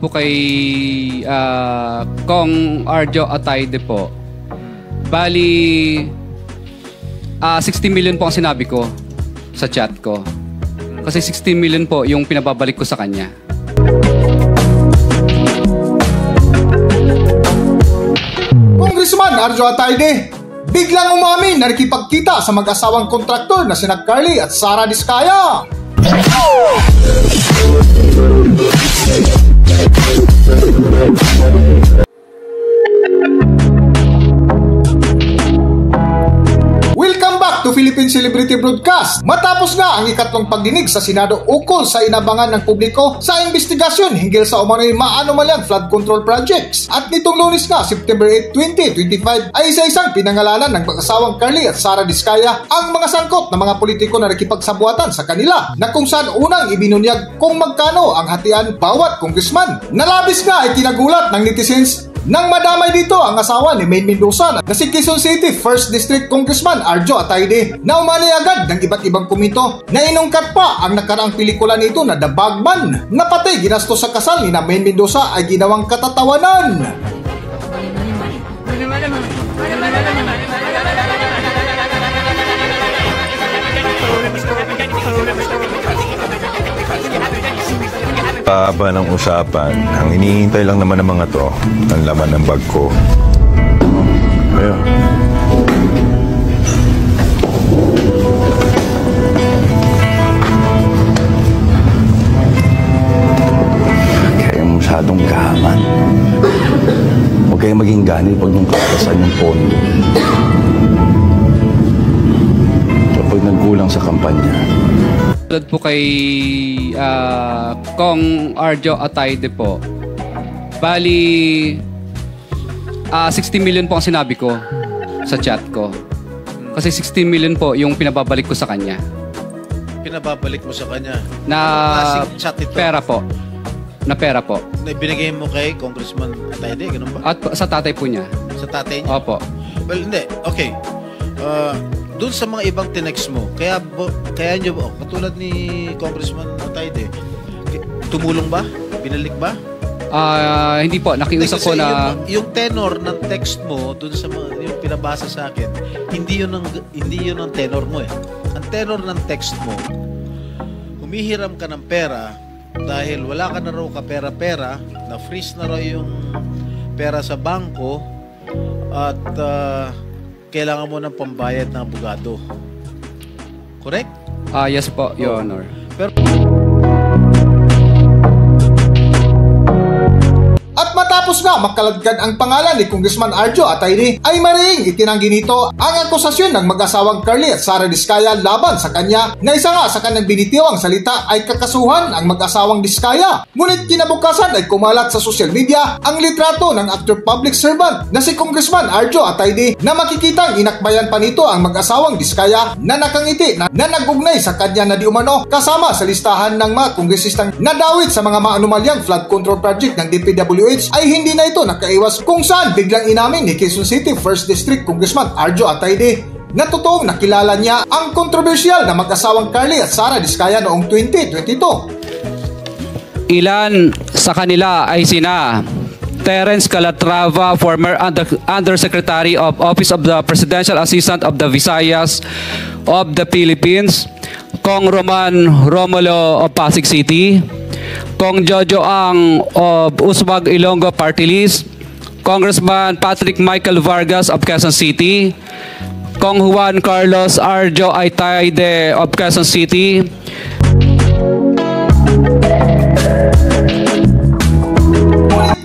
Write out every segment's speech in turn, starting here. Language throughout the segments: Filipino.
po kay Kong Arjo Atayde po. Bali, 60 million po ang sinabi ko sa chat ko. Kasi 16 million po yung pinababalik ko sa kanya. Congressman Arjo Atayde, biglang umamin na nakipagkita sa mag-asawang kontraktor na sina Carly at Sara Diskaya. Welcome back to Philippine Celebrity Broadcast. Matapos nga ang ikatlong pagdinig sa Senado ukol sa inabangan ng publiko sa investigasyon hinggil sa umano'y maanomalyang flood control projects. At nitong Lunes nga, September 8, 2025, ay isa-isang pinangalanan ng mag-asawang Carly at Sara Diskaya ang mga sangkot na mga politiko na nakipagsabuatan sa kanila, na kung saan unang ibinunyag kung magkano ang hatian bawat congressman. Nalabis nga ay kinagulat ng netizens nang madamay dito ang asawa ni Maine Mendoza na si Quezon City 1st District Congressman Arjo Atayde, na umani agad ng iba't ibang komento na inungkat pa ang nakaraang pelikula nito na The Bagman, na pati ginastos sa kasal ni na Maine Mendoza ay ginawang katatawanan. Haba ng usapan, ang hinihintay lang naman ng mga to, ang laman ng bag ko. Ayun. Kaya masyadong gahaman. Huwag kayong maging ganil pag nung kakasan yung pondo. Kapag nagkulang sa kampanya. Tulad po kay Kong Arjo Atayde po. Bali, 60 million po ang sinabi ko sa chat ko. Kasi 16 million po yung pinababalik ko sa kanya. Pinababalik mo sa kanya? Na chat ito? Pera po. Na pera po. Na binigay mo kay Congressman Atayde, ganun ba? At sa tatay po niya. Sa tatay niya? Opo. Well, hindi. Okay. Doon sa mga ibang tinext mo, kaya nyo, katulad ni Congressman Atayde, tumulong ba? Binalik ba? Hindi po, nakiusap ko na yung tenor ng text mo doon sa yung pinabasa sa akin, hindi yun ang tenor mo eh. Ang tenor ng text mo, humihiram ka ng pera dahil wala ka na raw kapera-pera, na-freeze na raw yung pera sa bangko at kailangan mo ng pambayad ng abogado. Correct? Yes po, Your Honor. Pero At matapos nga makaladkad ang pangalan ni Congressman Arjo Atayde, ay mariing itinanggi nito ang akusasyon ng mag-asawang Carly at Sara Diskaya laban sa kanya, na isa nga sa kanyang binitiwang salita ay kakasuhan ang mag-asawang Diskaya. Ngunit kinabukasan ay kumalat sa social media ang litrato ng actor public servant na si Congressman Arjo Atayde, na makikitang inakbayan pa nito ang mag-asawang Diskaya na nakangiti na nag-ugnay sa kanya na di umano kasama sa listahan ng mga kongresistang nadawit sa mga maanumalyang flood control project ng DPWH. Ay hindi na ito nakaiwas kung saan biglang inamin ni Quezon City 1st District Congressman Arjo Atayde na totoong nakilala niya ang kontrobersyal na mag-asawang Carly at Sara Diskaya noong 2022. Ilan sa kanila ay sina Terence Calatrava, former Undersecretary of Office of the Presidential Assistant of the Visayas of the Philippines, Kong Roman Romulo of Pasig City, Kong Jojo Ang of Uswag Ilonggo Party List, Congressman Patrick Michael Vargas of Quezon City, Kong Juan Carlos Arjo Atayde of Quezon City.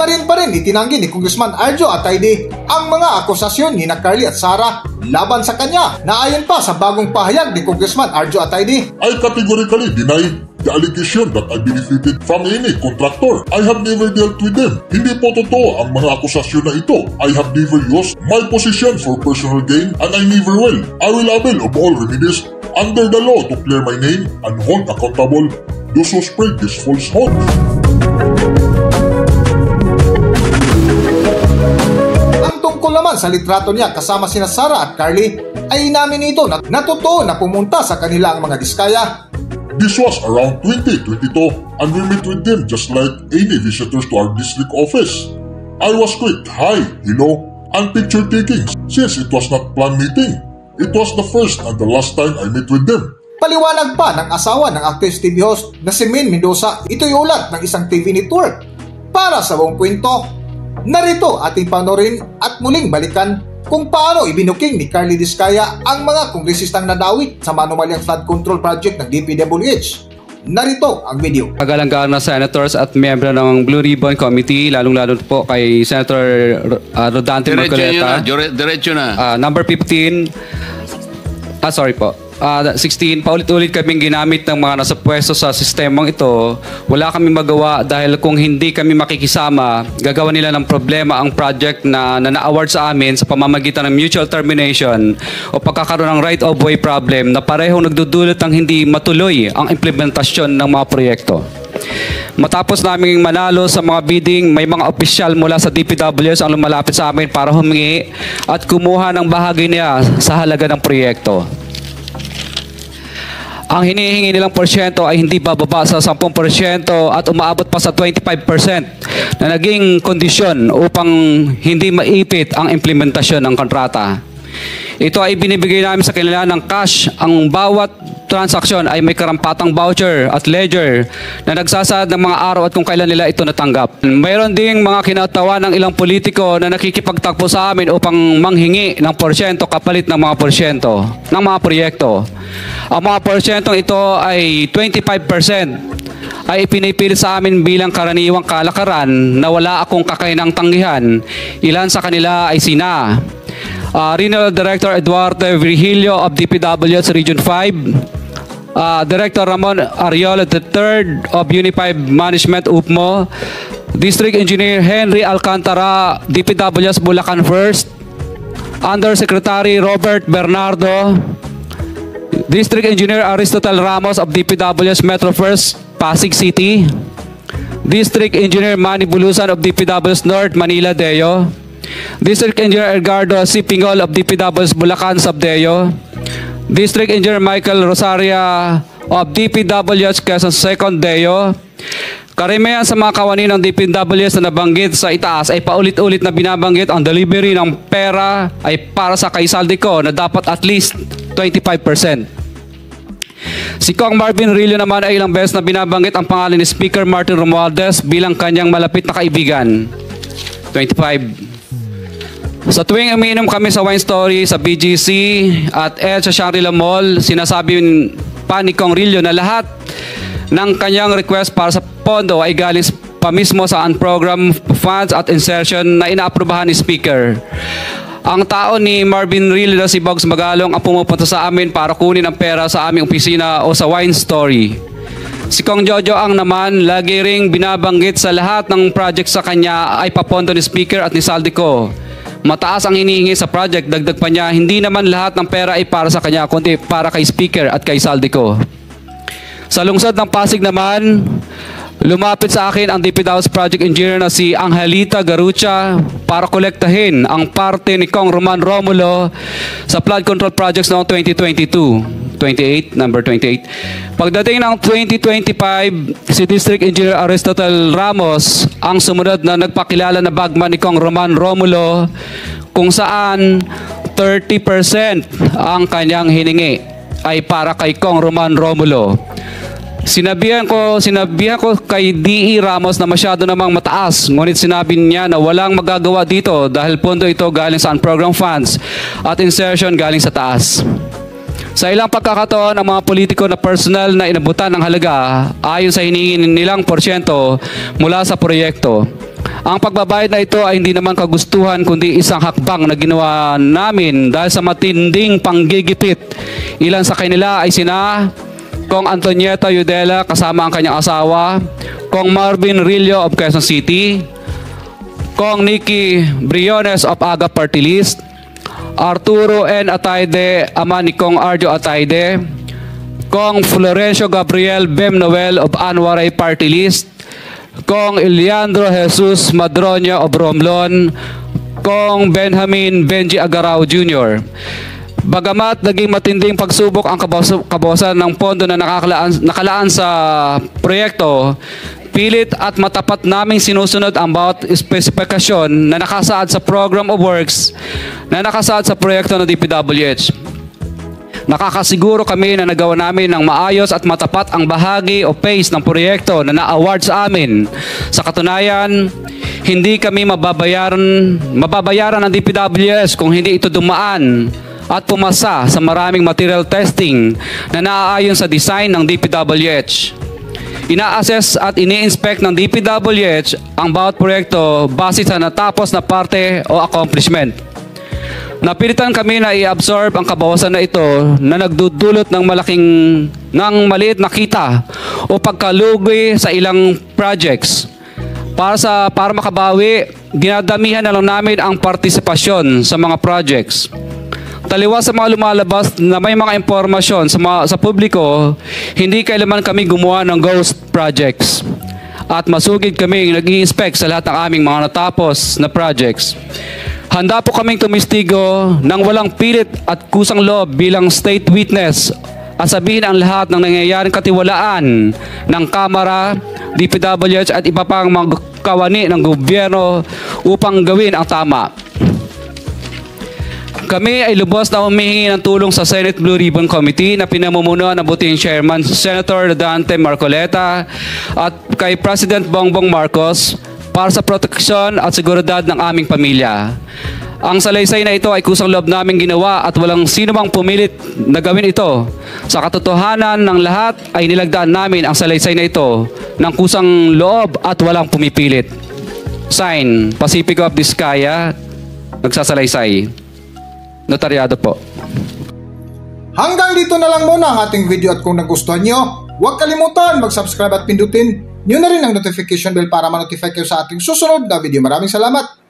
Ngunit pa rin itinanggi ni Congressman Arjo Atayde ang mga akusasyon ni na Carly at Sara laban sa kanya, na ayon pa sa bagong pahayag ni Congressman Arjo Atayde, I categorically deny the allegation that I benefited from any contractor. I have never dealt with them. Hindi po totoo ang mga akusasyon na ito. I have never used my position for personal gain, and I never will. I will avail of all remedies under the law to clear my name and hold accountable those who spread this falsehood. Ang tungkol naman sa litrato niya kasama sina Sara at Carly, ay inamin nito na totoo na pumunta sa kanila ang mga Diskaya This was around 2022 and we met with them just like any visitors to our district office. I was quick, hi, hello, and picture taking since it was not planned meeting. It was the first and the last time I met with them. Paliwanag pa ng asawa ng actress TV host na si Min Mendoza, ito'y ulat ng isang TV network. Para sa buong kwento, narito ating panorin at muling balikan kung paano ibinuking ni Carly Diskaya ang mga kongresistang nadawit sa manumalyang flood control project ng DPWH. Narito ang video. Kagalang-galang na senators at miyembro ng Blue Ribbon Committee, lalong-lalo po kay Senator Rodante Marcoleta. Diretso na. Number 15, sorry po. 16, paulit-ulit kaming ginamit ng mga nasa pwesto sa sistemang ito. Wala kaming magawa dahil kung hindi kami makikisama, gagawa nila ng problema ang project na na-award sa amin sa pamamagitan ng mutual termination o pagkakaroon ng right-of-way problem na parehong nagdudulot ng hindi matuloy ang implementasyon ng mga proyekto. Matapos naming manalo sa mga bidding, may mga opisyal mula sa DPWs ang lumalapit sa amin para humingi at kumuha ng bahagi niya sa halaga ng proyekto. Ang hinihingi nilang porsyento ay hindi bababa sa 10% at umaabot pa sa 25% na naging kondisyon upang hindi maipit ang implementasyon ng kontrata. Ito ay binibigay namin sa kanila ng cash. Ang bawat transaksyon ay may karampatang voucher at ledger na nagsasaad ng mga araw at kung kailan nila ito natanggap. Mayroon ding mga kinatawa ng ilang politiko na nakikipagtakbo sa amin upang manghingi ng porsyento kapalit ng mga porsyento ng mga proyekto. Ang mga porsyentong ito ay 25% ay ipinipilit sa amin bilang karaniwang kalakaran na wala akong kakainang tanggihan. Ilan sa kanila ay sina Regional Director Eduardo Virgilio of DPWH Region 5, Director Ramon Ariola III of Unified Management UPMO, District Engineer Henry Alcantara, DPWH Bulacan First, Undersecretary Robert Bernardo, District Engineer Aristotle Ramos of DPWH Metro First, Pasig City, District Engineer Manny Bulusan of DPWH North, Manila Deo, District Engineer Edgardo C. Pingol of DPWH Bulacan Subdeo, District Engineer Michael Rosaria of DPWH Quezon Second Deo. Karamihan sa mga kawani ng DPWH na nabanggit sa itaas ay paulit-ulit na binabanggit ang delivery ng pera ay para sa kaisaldico na dapat at least 25%. Si Kong Marvin Rillo naman ay ilang beses na binabanggit ang pangalan ni Speaker Martin Romualdez bilang kanyang malapit na kaibigan. 25. Sa tuwing umiinom kami sa Wine Story, sa BGC at sa Shangri-La Mall, sinasabi pa ni Kong Rillo na lahat ng kanyang request para sa pondo ay galing pa mismo sa unprogrammed funds at insertion na inaaprubahan ni Speaker. Ang tao ni Marvin Rillo na si Bogs Magalong ang pumupunta sa amin para kunin ang pera sa aming opisina o sa Wine Story. Si Kong Jojo ang naman lagi ring binabanggit sa lahat ng project sa kanya ay papondo ni Speaker at ni Saldico. Mataas ang hinihingi sa project, dagdag pa niya, hindi naman lahat ng pera ay para sa kanya, kundi para kay Speaker at kay Saldico. Sa lungsod ng Pasig naman, lumapit sa akin ang DPWH Project Engineer na si Angelita Garucha para kolektahin ang parte ni Kong Roman Romulo sa flood control projects noong 2022. 28, number 28. Pagdating ng 2025, si District Engineer Aristotle Ramos ang sumunod na nagpakilala na bagman ni Kong Roman Romulo kung saan 30% ang kanyang hiningi ay para kay Kong Roman Romulo. Sinabihan ko kay D.E. Ramos na masyado namang mataas, ngunit sinabi niya na walang magagawa dito dahil pondo ito galing sa unprogrammed funds at insertion galing sa taas. Sa ilang pagkakataon, ang mga politiko na personal na inabutan ng halaga ayon sa hinihingi nilang porsyento mula sa proyekto. Ang pagbabayad na ito ay hindi naman kagustuhan kundi isang hakbang na ginawa namin dahil sa matinding panggigipit. Ilan sa kanila ay sina Kong Antonieta Yudela kasama ang kanyang asawa, Kong Marvin Rillo of Quezon City, Kong Nikki Briones of Aga Party List, Arturo N. Atayde, ama ni Kong Arjo Atayde, Kong Florencio Gabriel Bem Noel of Anwaray Party List, Kong Eliandro Jesus Madroño of Romblon, Kong Benjamin Benji Agarao Jr. Bagamat naging matinding pagsubok ang kabawasan ng pondo na nakalaan sa proyekto, pilit at matapat naming sinusunod ang bawat espesifikasyon na nakasaad sa Program of Works na nakasaad sa proyekto ng DPWH. Nakakasiguro kami na nagawa namin ng maayos at matapat ang bahagi o phase ng proyekto na na-award sa amin. Sa katunayan, hindi kami mababayaran ng DPWH kung hindi ito dumaan at pumasa sa maraming material testing na naaayon sa design ng DPWH. Ina-assess at ini-inspect ng DPWH ang bawat proyekto base sa natapos na parte o accomplishment. Napilitan kami na i-absorb ang kabawasan na ito na nagdudulot ng maliit na kita o pagkalugi sa ilang projects. Para makabawi, ginadamihan na lang namin ang partisipasyon sa mga projects. Taliwas sa mga lumalabas na may mga impormasyon sa publiko, hindi kailanman kami gumawa ng ghost projects. At masugid kami nag-i-inspect sa lahat ng aming mga natapos na projects. Handa po kaming tumistigo ng walang pilit at kusang loob bilang state witness at sabihin ang lahat ng nangyayaring katiwalaan ng Kamara, DPWH at iba pang mga kawani ng gobyerno upang gawin ang tama. Kami ay lubos na humihingi ng tulong sa Senate Blue Ribbon Committee na pinamumunuan ng butihing Chairman Senator Dante Marcoleta at kay President Bongbong Marcos para sa proteksyon at seguridad ng aming pamilya. Ang salaysay na ito ay kusang loob namin ginawa at walang sino mang pumilit na gawin ito. Sa katotohanan ng lahat ay nilagdaan namin ang salaysay na ito ng kusang loob at walang pumipilit. Sign, Pacifico of Vizcaya, nagsasalaysay. Notaryado po. Hanggang dito na lang muna ang ating video at kung nagustuhan nyo, huwag kalimutan mag-subscribe at pindutin nyo na rin ang notification bell para ma-notify kayo sa ating susunod na video. Maraming salamat!